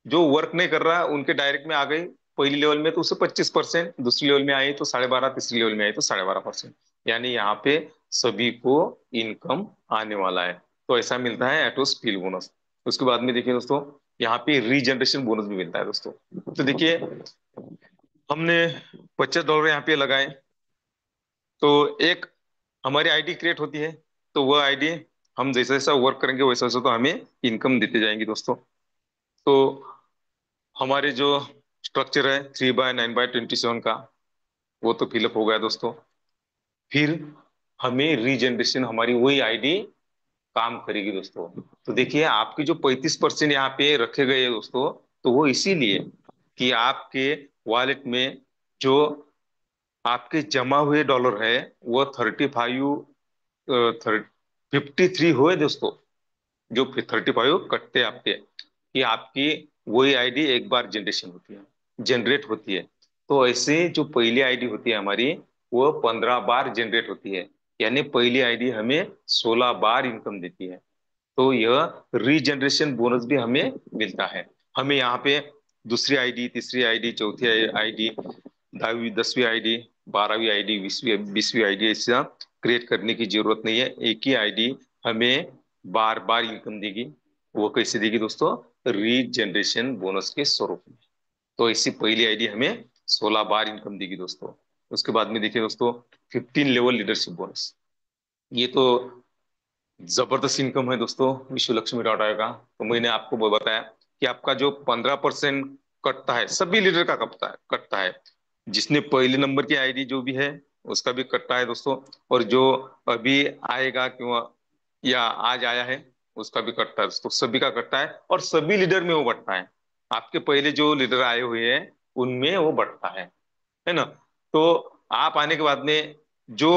जो वर्क नहीं कर रहा, उनके डायरेक्ट में आ गई पहली लेवल में, तो उससे 25%, दूसरी लेवल में आई तो 12.5%, तीसरी लेवल में आई तो 12.5%। यानी यहाँ पे सभी को इनकम आने वाला है। तो ऐसा मिलता है एटो स्किल बोनस। उसके बाद में देखिए दोस्तों, यहाँ पे रीजनरेशन बोनस भी मिलता है दोस्तों। तो देखिए, हमने $50 यहाँ पे लगाए, तो एक हमारी आईडी क्रिएट होती है। तो वह आईडी हम जैसा जैसा वर्क करेंगे वैसा वैसा तो हमें इनकम देते जाएंगे दोस्तों। तो हमारे जो स्ट्रक्चर है 3/9/27 का, वो तो फिलअप हो गया दोस्तों। फिर हमें रीजनरेशन हमारी वही आईडी काम करेगी दोस्तों। तो देखिए, आपकी जो 35% यहाँ पे रखे गए हैं दोस्तों, तो वो इसीलिए कि आपके वॉलेट में जो आपके जमा हुए डॉलर है वो 53 हुए दोस्तों। जो 35 कटते हैं आपके, कि आपकी वही आईडी एक बार जनरेशन होती है, जनरेट होती है। तो ऐसे जो पहली आईडी होती है हमारी, वो 15 बार जनरेट होती है। यानी पहली आईडी हमें 16 बार इनकम देती है। तो यह रीजनरेशन बोनस भी हमें मिलता है। हमें यहाँ पे दूसरी आईडी, तीसरी आईडी, चौथी आईडी, 10वीं आईडी, 12वीं आईडी, 20वीं आईडी ऐसा क्रिएट करने की जरूरत नहीं है। एक ही आईडी हमें बार बार इनकम देगी। वो कैसे देगी दोस्तों? रीजनरेशन बोनस के स्वरूप में। तो ऐसी पहली आईडी हमें 16 बार इनकम देगी दोस्तों। उसके बाद में देखिए दोस्तों, 15 लेवल लीडरशिप बोनस। ये तो जबरदस्त इनकम है दोस्तों विश्व लक्ष्मी डॉट आय का। तो मैंने आपको वो बताया कि आपका जो 15% कटता है, सभी लीडर का कटता है। जिसने पहले नंबर की आईडी जो भी है उसका भी कटता है दोस्तों, और जो अभी आएगा क्यों या आज आया है उसका भी कटता है दोस्तों, सभी का कटता है, और सभी लीडर में वो बढ़ता है। आपके पहले जो लीडर आए हुए हैं उनमें वो बढ़ता है ना। तो आप आने के बाद में जो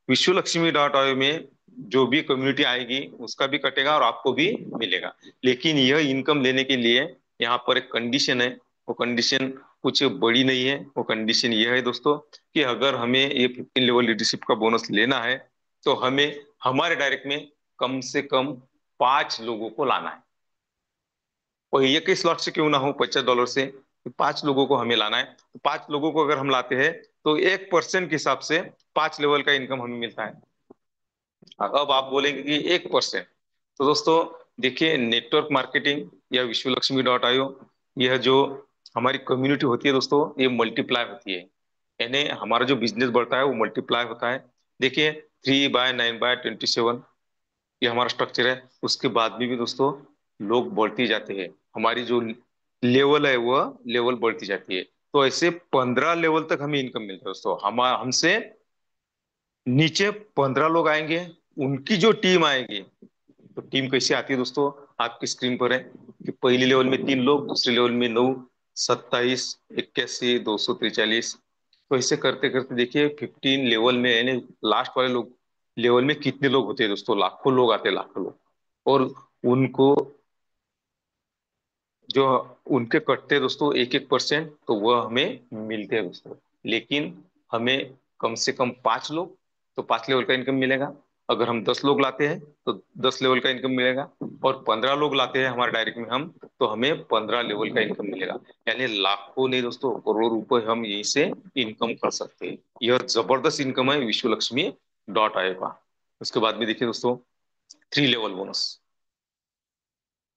विश्व लक्ष्मी डॉट आयो में जो भी कम्युनिटी आएगी उसका भी कटेगा और आपको भी मिलेगा। लेकिन यह इनकम लेने के लिए यहाँ पर एक कंडीशन है। वो कंडीशन कुछ बड़ी नहीं है। वो कंडीशन यह है दोस्तों कि अगर हमें ये 15 लेवल लीडरशिप का बोनस लेना है तो हमें हमारे डायरेक्ट में कम से कम 5 लोगों को लाना है। और एक ही स्लॉट से क्यों ना हो, $50 से 5 लोगों को हमें लाना है। तो 5 लोगों को अगर हम लाते हैं तो 1% के हिसाब से 5 लेवल का इनकम हमें मिलता है। अब आप बोलेंगे कि 1%, तो दोस्तों देखिए, नेटवर्क मार्केटिंग या विश्व लक्ष्मी डॉट आईओ, यह जो हमारी कम्युनिटी होती है दोस्तों, ये मल्टीप्लाई होती है। यानी हमारा जो बिजनेस बढ़ता है वो मल्टीप्लाई होता है। देखिए, 3/9/27 ये हमारा स्ट्रक्चर है। उसके बाद भी दोस्तों लोग बढ़ती जाते हैं, हमारी जो लेवल है वह लेवल बढ़ती जाती है। तो ऐसे 15 लेवल तक हमें इनकम मिलता है दोस्तों। हम हमसे नीचे 15 लोग आएंगे, उनकी जो टीम आएगी, तो टीम कैसे आती है दोस्तों? आपकी स्क्रीन पर है कि पहली लेवल में 3 लोग, दूसरे लेवल में 9, 27, 81, 243। तो ऐसे करते करते देखिए 15 लेवल में, यानी लास्ट वाले लोग लेवल में कितने लोग होते हैं दोस्तों? लाखों लोग आते हैं, लाखों लोग। और उनको जो उनके कटते हैं दोस्तों 1-1%, तो वह हमें मिलते हैं दोस्तों। लेकिन हमें कम से कम 5 लोग, तो 5 लेवल का इनकम मिलेगा। अगर हम 10 लोग लाते हैं तो 10 लेवल का इनकम मिलेगा। और 15 लोग लाते हैं हमारे डायरेक्ट में हम, तो हमें 15 लेवल का इनकम मिलेगा। यानी लाखों नहीं दोस्तों, करोड़ों रुपए हम यहीं से इनकम कर सकते हैं। यह जबरदस्त इनकम है विश्व लक्ष्मी डॉट आय का। उसके बाद में देखिए दोस्तों, 3 लेवल बोनस।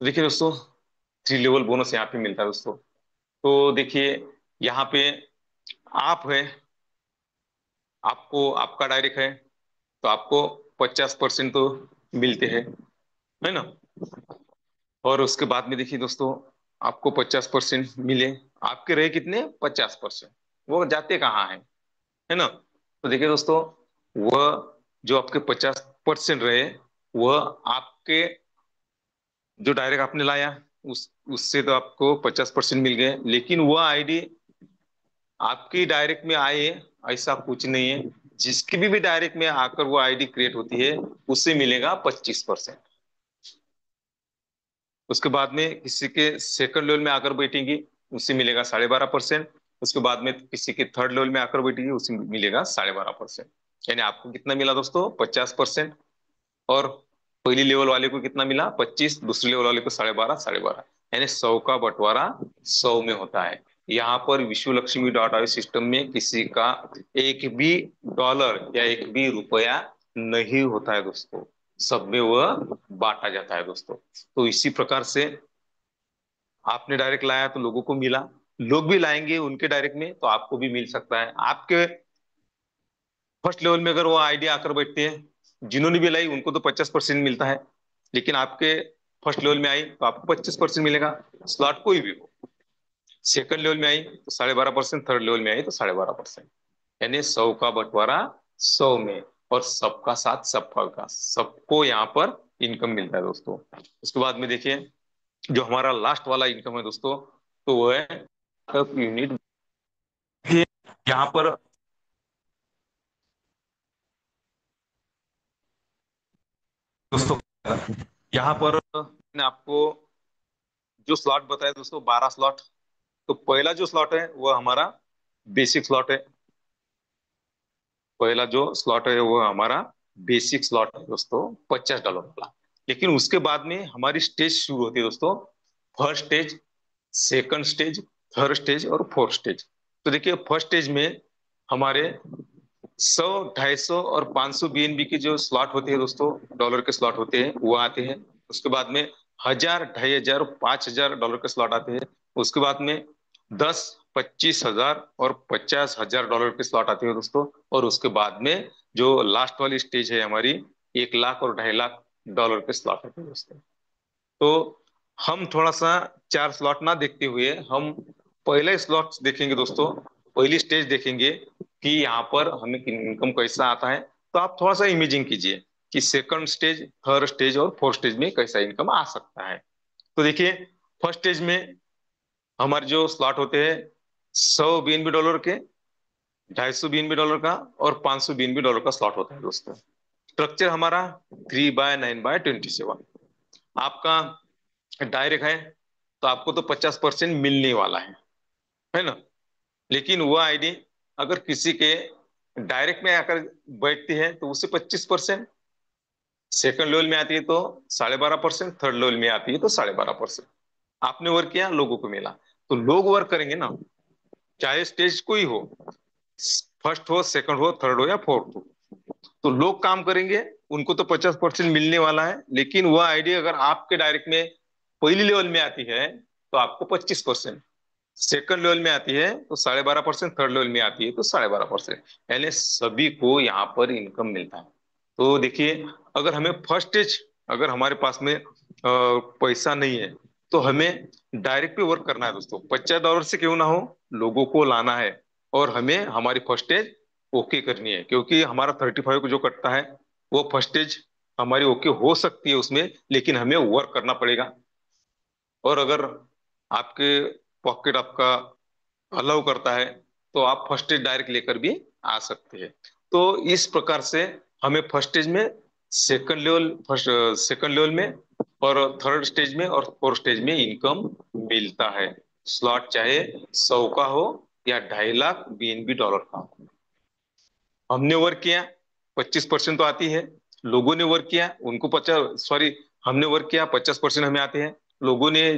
देखिए दोस्तों, 3 लेवल बोनस यहाँ पे मिलता है दोस्तों। तो देखिए, यहाँ पे आप है, आपको आपका डायरेक्ट है, तो आपको 50% तो मिलते हैं, है ना। और उसके बाद में देखिए दोस्तों, आपको 50% मिले, आपके रहे कितने? 50%। वो जाते कहाँ है ना। तो देखिए दोस्तों, वह जो आपके 50% रहे, वह आपके जो डायरेक्ट आपने लाया उससे तो आपको 50% मिल गए। लेकिन वह आईडी आपकी डायरेक्ट में आए ऐसा कुछ नहीं है। जिसकी भी डायरेक्ट में आकर वो आईडी क्रिएट होती है उससे मिलेगा 25%। उसके बाद में किसी के सेकंड लेवल में आकर बैठेंगी उससे मिलेगा 12.5%। उसके बाद में किसी के थर्ड लेवल में आकर बैठेगी उससे मिलेगा 12.5%। यानी आपको कितना मिला दोस्तों? 50%। और पहली लेवल वाले को कितना मिला? 25। दूसरे लेवल वाले को 12.5 यानी 100 का बंटवारा 100 में होता है। यहाँ पर विश्व लक्ष्मी डॉट आई सिस्टम में किसी का एक भी डॉलर या एक भी रुपया नहीं होता है दोस्तों, सब में वह बांटा जाता है दोस्तों। तो इसी प्रकार से आपने डायरेक्ट लाया तो लोगों को मिला, लोग भी लाएंगे उनके डायरेक्ट में तो आपको भी मिल सकता है। आपके फर्स्ट लेवल में अगर वो आईडी आकर बैठते हैं, जिन्होंने भी लाई उनको तो 50% मिलता है। लेकिन आपके फर्स्ट लेवल में आई तो आपको 25% मिलेगा, स्लॉट कोई भी हो। सेकंड लेवल में आई तो 12.5%, थर्ड लेवल में आई तो 12.5%। यानी 100 का बंटवारा 100 में, और सबका साथ सबका का सबको यहाँ पर इनकम मिलता है दोस्तों। उसके बाद में देखिए, जो हमारा लास्ट वाला इनकम है दोस्तों, तो वो है यूनिट। यहाँ पर दोस्तों, यहाँ पर मैंने आपको जो स्लॉट बताया दोस्तों, 12 स्लॉट। तो पहला जो स्लॉट है वो हमारा बेसिक स्लॉट है। पहला जो स्लॉट है वो हमारा बेसिक स्लॉट है दोस्तों, $50 वाला। लेकिन उसके बाद में हमारी स्टेज शुरू होती है दोस्तों। First stage, second stage, third stage और फोर्थ स्टेज। तो देखिए, फर्स्ट स्टेज में हमारे 100, 250 और 500 बीएनबी के जो स्लॉट होते हैं दोस्तों, डॉलर के स्लॉट होते हैं वो आते हैं। उसके बाद में हजार, 2,500, $5,000 के स्लॉट आते हैं। उसके बाद में 10, 25,000 और $50,000 के स्लॉट आते हैं दोस्तों। और उसके बाद में जो लास्ट वाली स्टेज है हमारी, 1 लाख और $2.5 लाख के स्लॉट आते हैं दोस्तों। तो हम थोड़ा सा चार स्लॉट ना देखते हुए हम पहले स्लॉट देखेंगे दोस्तों, पहली स्टेज देखेंगे कि यहाँ पर हमें इनकम कैसा आता है। तो आप थोड़ा सा इमेजिंग कीजिए कि सेकंड स्टेज, थर्ड स्टेज और फोर्थ स्टेज में कैसा इनकम आ सकता है। तो देखिए, फर्स्ट स्टेज में हमारे जो स्लॉट होते हैं, $100 के, $250 का और $500 का स्लॉट होता है दोस्तों। स्ट्रक्चर हमारा 3/9/27। आपका डायरेक्ट है तो आपको तो 50% मिलने वाला है ना। लेकिन वो आईडी अगर किसी के डायरेक्ट में आकर बैठती है तो उससे 25%, सेकंड लेवल में आती है तो 12.5%, थर्ड लेवल में आती है तो 12.5%। आपने वर्क किया, लोगों को मिला। तो लोग वर्क करेंगे ना, चाहे स्टेज कोई हो, फर्स्ट हो, सेकंड हो, थर्ड हो या फोर्थ हो, तो लोग काम करेंगे, उनको तो 50% मिलने वाला है। लेकिन वह आईडी अगर आपके डायरेक्ट में पहली लेवल में आती है तो आपको 25%, सेकंड लेवल में आती है तो 12.5%, थर्ड लेवल में आती है तो 12.5%। यानी सभी को यहाँ पर इनकम मिलता है। तो देखिए, अगर हमें फर्स्ट स्टेज, अगर हमारे पास में पैसा नहीं है तो हमें डायरेक्ट पे वर्क करना है दोस्तों। $50 से क्यों ना हो, लोगों को लाना है और हमें हमारी फर्स्ट स्टेज ओके करनी है। क्योंकि हमारा 35 को जो कटता है वो फर्स्ट स्टेज हमारी ओके हो सकती है उसमें, लेकिन हमें वर्क करना पड़ेगा। और अगर आपके पॉकेट आपका अलाउ करता है तो आप फर्स्ट स्टेज डायरेक्ट लेकर भी आ सकते हैं। तो इस प्रकार से हमें फर्स्ट स्टेज में, सेकंड लेवल में और थर्ड स्टेज में और फोर्थ स्टेज में इनकम मिलता है। स्लॉट चाहे 100 का हो या 2.5 लाख बीएनबी डॉलर का हो। हमने वर्क किया, 25% तो आती है। लोगों ने वर्क किया, उनको 50, हमने वर्क किया, 50% हमें आते हैं। लोगों ने,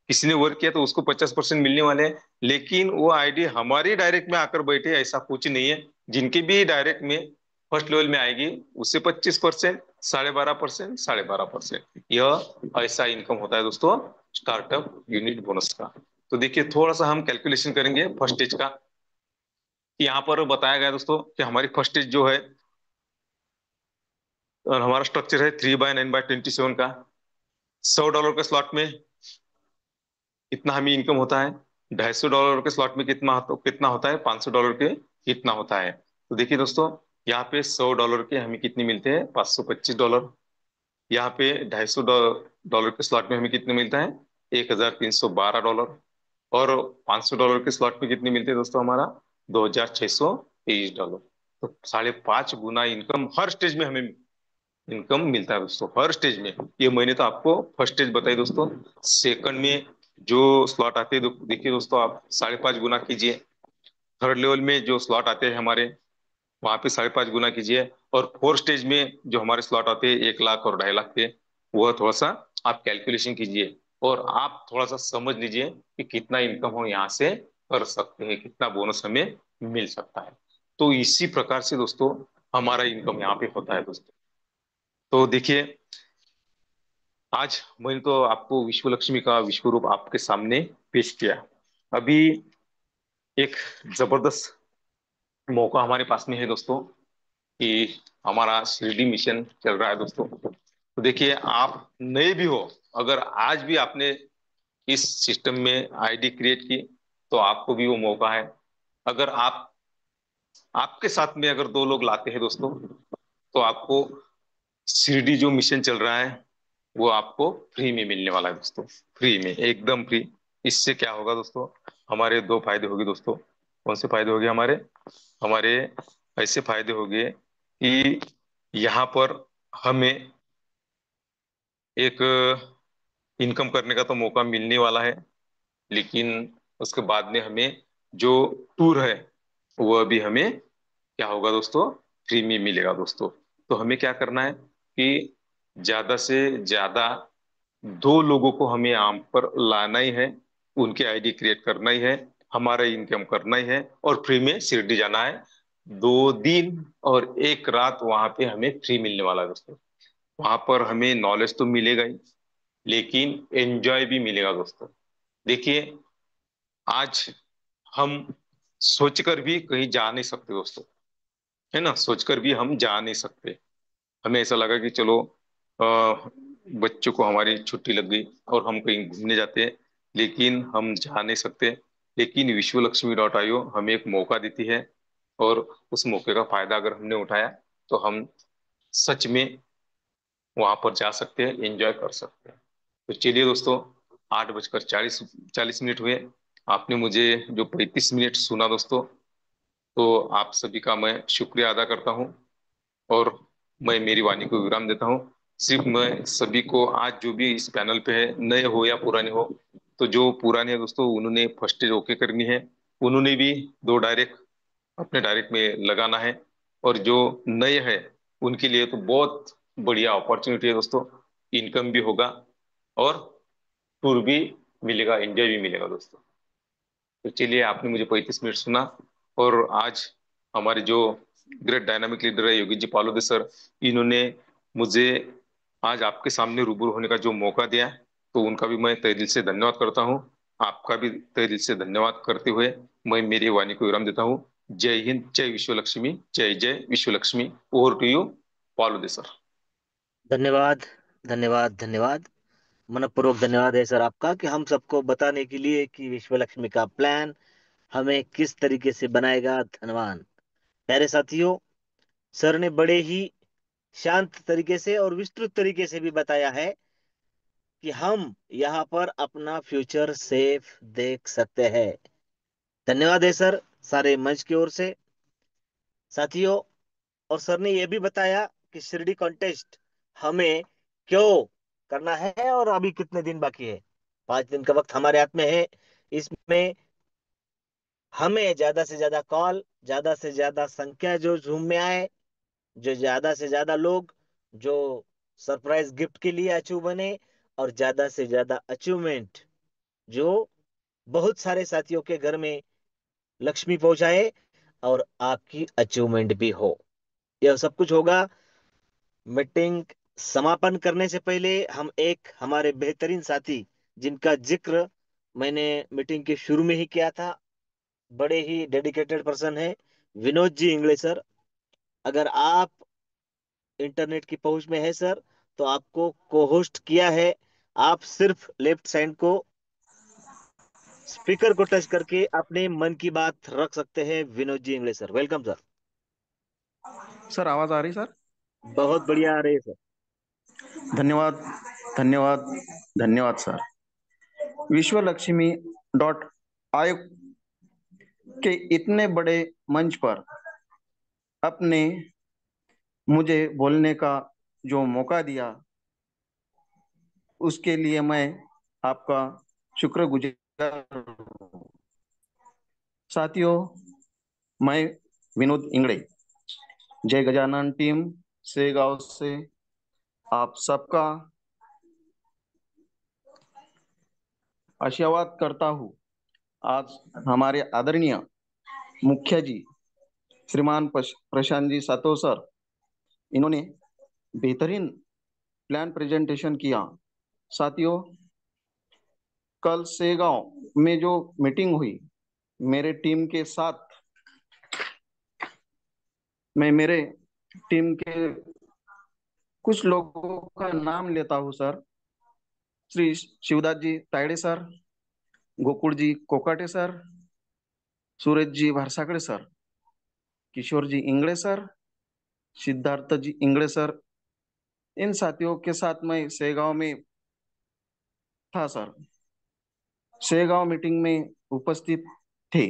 किसी ने वर्क किया तो उसको 50% मिलने वाले हैं। लेकिन वो आईडी हमारी डायरेक्ट में आकर बैठे ऐसा कुछ नहीं है। जिनकी भी डायरेक्ट में फर्स्ट लेवल में आएगी उससे 25%, 12.5%, 12.5%, यह ऐसा इनकम होता है दोस्तों स्टार्टअप यूनिट बोनस का। तो देखिए, थोड़ा सा हम कैलकुलेशन करेंगे फर्स्ट स्टेज का। यहाँ पर बताया गया दोस्तों कि हमारी फर्स्ट स्टेज जो है, और हमारा स्ट्रक्चर है 3/9/27 का। $100 के स्लॉट में कितना हमें इनकम होता है, $250 के स्लॉट में कितना होता है, $500 के कितना होता है। तो देखिए दोस्तों, यहाँ पे $100 के हमें कितने मिलते हैं, $525। यहाँ पे $250 के स्लॉट में हमें कितने मिलता है, $1,312। और $500 के स्लॉट में कितने मिलते हैं दोस्तों, हमारा $2,623। तो 5.5 गुना इनकम हर स्टेज में हमें इनकम मिलता है दोस्तों, हर स्टेज में। ये मैंने तो आपको फर्स्ट स्टेज बताई दोस्तों। सेकंड में जो स्लॉट आते हैं, देखिए दोस्तों, आप 5.5 गुना कीजिए। थर्ड लेवल में जो स्लॉट आते हैं हमारे, वहां पे 5.5 गुना कीजिए। और फोर्थ स्टेज में जो हमारे स्लॉट आते हैं 1 लाख और 2.5 लाख के, वह थोड़ा सा आप कैलकुलेशन कीजिए और आप थोड़ा सा समझ लीजिए कि कितना इनकम हम यहाँ से कर सकते हैं, कितना बोनस हमें मिल सकता है। तो इसी प्रकार से दोस्तों हमारा इनकम यहाँ पे होता है दोस्तों। तो देखिए, आज मैंने तो आपको विश्व लक्ष्मी का विश्व रूप आपके सामने पेश किया। अभी एक जबरदस्त मौका हमारे पास में है दोस्तों कि हमारा शिरडी मिशन चल रहा है दोस्तों। तो देखिए, आप नए भी हो, अगर आज भी आपने इस सिस्टम में आईडी क्रिएट की तो आपको भी वो मौका है। अगर आप, आपके साथ में अगर 2 लोग लाते हैं दोस्तों, तो आपको शिरडी जो मिशन चल रहा है वो आपको फ्री में मिलने वाला है दोस्तों। फ्री में, एकदम फ्री। इससे क्या होगा दोस्तों, हमारे 2 फायदे होंगे दोस्तों। कौन से फायदे होंगे हमारे, हमारे ऐसे फायदे होंगे कि यहाँ पर हमें एक इनकम करने का तो मौका मिलने वाला है। लेकिन उसके बाद में हमें जो टूर है वह भी हमें क्या होगा दोस्तों, फ्री में मिलेगा दोस्तों। तो हमें क्या करना है कि ज्यादा से ज्यादा 2 लोगों को हमें यहाँ पर लाना ही है, उनके आईडी क्रिएट करना ही है, हमारा इनकम करना ही है और फ्री में शिरडी जाना है। 2 दिन और 1 रात वहां पे हमें फ्री मिलने वाला है दोस्तों। वहां पर हमें नॉलेज तो मिलेगा ही, लेकिन एंजॉय भी मिलेगा दोस्तों। देखिए, आज हम सोचकर भी कहीं जा नहीं सकते दोस्तों, है ना, सोचकर भी हम जा नहीं सकते। हमें ऐसा लगा कि चलो बच्चों को हमारी छुट्टी लग गई और हम कहीं घूमने जाते हैं, लेकिन हम जा नहीं सकते। लेकिन विश्वलक्ष्मी.io हमें एक मौका देती है, और उस मौके का फायदा अगर हमने उठाया तो हम सच में वहां पर जा सकते हैं, एंजॉय कर सकते हैं। तो चलिए दोस्तों, 8 बजकर 40 40 मिनट हुए। आपने मुझे जो 35 मिनट सुना दोस्तों, तो आप सभी का मैं शुक्रिया अदा करता हूँ, और मैं मेरी वाणी को विराम देता हूँ। सिर्फ मैं सभी को, आज जो भी इस पैनल पे है, नए हो या पुराने हो, तो जो पुराने हैं दोस्तों उन्होंने फर्स्ट स्टेज ओके करनी है, उन्होंने भी दो डायरेक्ट अपने डायरेक्ट में लगाना है। और जो नए हैं उनके लिए तो बहुत बढ़िया अपॉर्चुनिटी है दोस्तों, इनकम भी होगा और टूर भी मिलेगा, एंजॉय भी मिलेगा दोस्तों। तो चलिए, आपने मुझे 35 मिनट सुना, और आज हमारे जो ग्रेट डायनामिक लीडर है योगी जी पालोदे सर, इन्होंने मुझे आज आपके सामने रूबरू होने का जो मौका दिया है, तो उनका भी मैं तहे दिल से धन्यवाद करता हूँ। आपका भी तहे दिल से धन्यवाद करते हुए मैं मेरी वाणी को विराम देता हूँ। जय हिंद, जय विश्व लक्ष्मी, जय जय Vishwa Lakshmi. Over to you Palode sir. धन्यवाद, धन्यवाद, धन्यवाद। मनपूर्वक धन्यवाद है सर आपका, कि हम सबको बताने के लिए कि विश्व लक्ष्मी का प्लान हमें किस तरीके से बनाएगा। धन्यवाद प्यारे साथियों। सर ने बड़े ही शांत तरीके से और विस्तृत तरीके से भी बताया है कि हम यहाँ पर अपना फ्यूचर सेफ देख सकते हैं। धन्यवाद है सर, सारे मंच की ओर से। साथियों, और सर ने यह भी बताया कि शिरडी कॉन्टेस्ट हमें क्यों करना है और अभी कितने दिन बाकी है। 5 दिन का वक्त हमारे हाथ में है। इसमें हमें ज्यादा से ज्यादा कॉल, ज्यादा से ज्यादा संख्या जो जूम में आए, जो ज्यादा से ज्यादा लोग जो सरप्राइज गिफ्ट के लिए अचीव बने, और ज्यादा से ज्यादा अचीवमेंट जो बहुत सारे साथियों के घर में लक्ष्मी पहुंचाए, और आपकी अचीवमेंट भी हो। यह सब कुछ होगा। मीटिंग समापन करने से पहले हम एक हमारे बेहतरीन साथी, जिनका जिक्र मैंने मीटिंग के शुरू में ही किया था, बड़े ही डेडिकेटेड पर्सन है, विनोद जी इंगले सर। अगर आप इंटरनेट की पहुंच में है सर, तो आपको को होस्ट किया है। आप सिर्फ लेफ्ट साइड को, स्पीकर को टच करके अपने मन की बात रख सकते हैं। Vinod ji Ingle sir, welcome sir. Sir आवाज आ रही सर? बहुत बढ़िया आ रही है सर। धन्यवाद, धन्यवाद, धन्यवाद सर। विश्व लक्ष्मी डॉट आयोग के इतने बड़े मंच पर अपने मुझे बोलने का जो मौका दिया, उसके लिए मैं आपका शुक्रगुजार हूँ। साथियों, मैं विनोद इंगड़े, जय गजानन टीम से गांव से आप सबका आशीर्वाद करता हूँ। आज हमारे आदरणीय मुख्य जी श्रीमान प्रशांत जी सातो सर, इन्होंने बेहतरीन प्लान प्रेजेंटेशन किया। साथियों, कल सेगांव में जो मीटिंग हुई मेरे टीम के साथ, मैं मेरे टीम के कुछ लोगों का नाम लेता हूँ सर। श्री शिवदास जी तायड़े सर, गोकुल जी कोकाटे सर, सूरज जी भारसाकड़े सर, किशोर जी इंगड़े सर, सिद्धार्थ जी इंगड़े सर, इन साथियों के साथ मैं सेगांव में था सर। शेगांव मीटिंग में उपस्थित थे,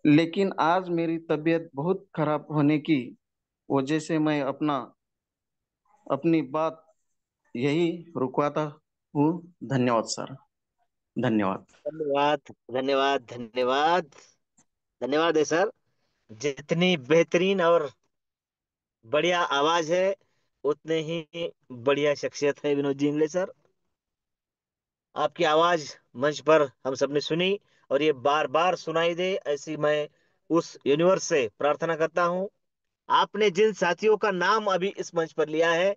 लेकिन आज मेरी तबीयत बहुत खराब होने की वजह से मैं अपनी बात यही रुकवाता हूँ। धन्यवाद सर, धन्यवाद। धन्यवाद, धन्यवाद, धन्यवाद। धन्यवाद है सर। जितनी बेहतरीन और बढ़िया आवाज है, उतने ही बढ़िया शख्सियत है विनोद जी इंगले सर। आपकी आवाज मंच पर हम सबने सुनी, और ये बार बार सुनाई दे, ऐसी मैं उस यूनिवर्स से प्रार्थना करता हूँ। आपने जिन साथियों का नाम अभी इस मंच पर लिया है,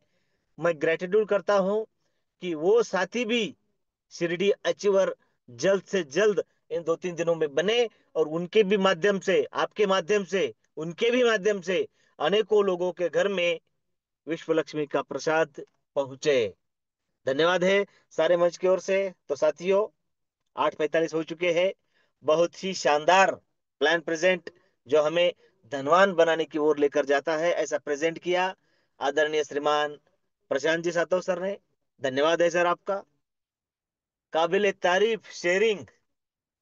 मैं ग्रेटिट्यूड करता हूँ। कि वो साथी भी शिरडी अचीवर जल्द से जल्द इन 2-3 दिनों में बने, और उनके भी माध्यम से, आपके माध्यम से, उनके भी माध्यम से अनेकों लोगों के घर में विश्व लक्ष्मी का प्रसाद पहुंचे। धन्यवाद है सारे मंच की ओर से। तो साथियों, 8:45 हो चुके हैं। बहुत ही शानदार प्लान प्रेजेंट, जो हमें धनवान बनाने की ओर लेकर जाता है, ऐसा प्रेजेंट किया आदरणीय श्रीमान प्रशांत जी सातव सर ने। धन्यवाद है सर आपका। काबिल तारीफ शेयरिंग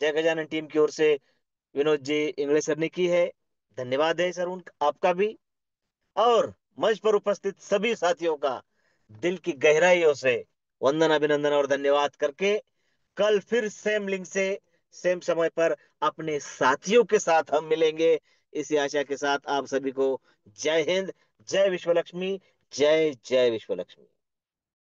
जय गजानन टीम की ओर से विनोद जी इंग्लिश सर ने की है। धन्यवाद है सर उन आपका भी। और मंच पर उपस्थित सभी साथियों का दिल की गहराइयों से वंदन, अभिनंदन और धन्यवाद करके, कल फिर सेम लिंक से सेम समय पर अपने साथियों के साथ हम मिलेंगे, इसी आशा के साथ आप सभी को जय हिंद, जय विश्व लक्ष्मी, जय जय विश्व लक्ष्मी।